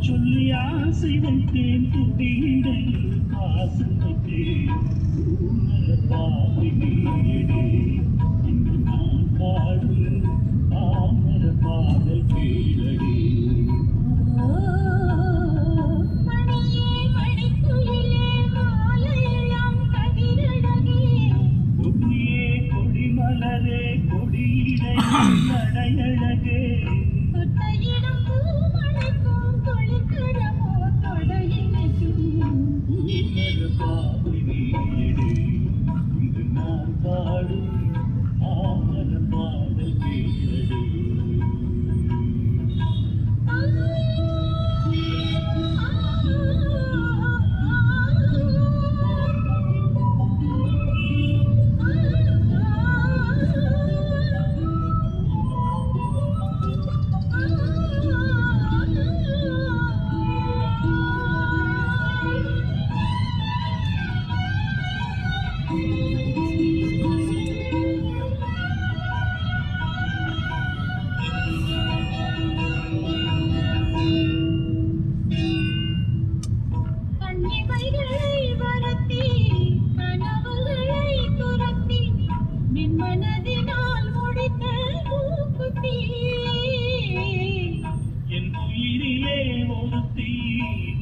சொல்லி ஆசை வைத்தேன் துடியிடையில் ஆசை வைத்தேன் பாவை நீடே இன்று நான் பாடும் தாமர பாடல் கேளடி கொடியே கொடிமலரே கொடியிடை நடையழகே பாவை நீடே இன்று நான் பாடும் தாமர பாடல் கேளடி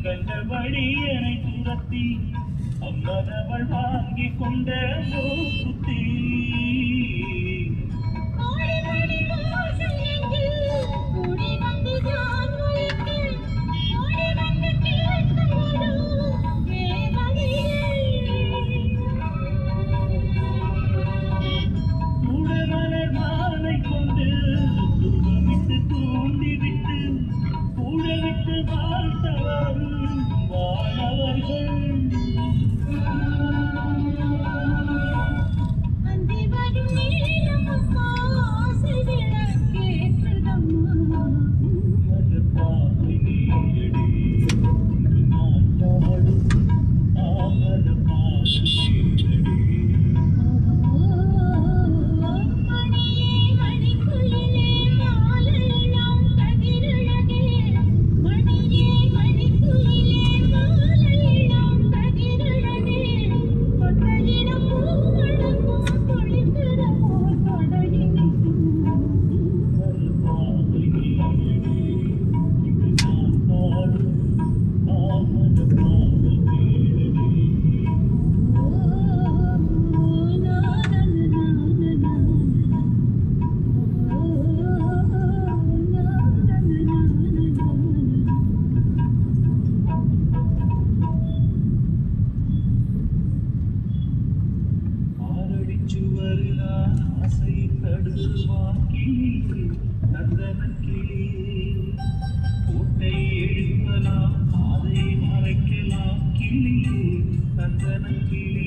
கண்டபடி என்னை துரத்தி அம்மனவள் வாங்கி கொண்ட மூக்குத்தி கூடமலர் மாலை கொண்டு தூவமிட்டு தூண்டிவிட்டு கூட விட்டு வாழ்த்தவர் வாழவர்கள் பாவை நீயடி இன்று நான் பாடும் தாமர பாடல் கேளடி ஆசை தடுவாக்கி நந்தனக்கிளி கோட்டை எழுப்பலாம் அதை மறைக்கலாம் கிளியே நந்தனக்கிளி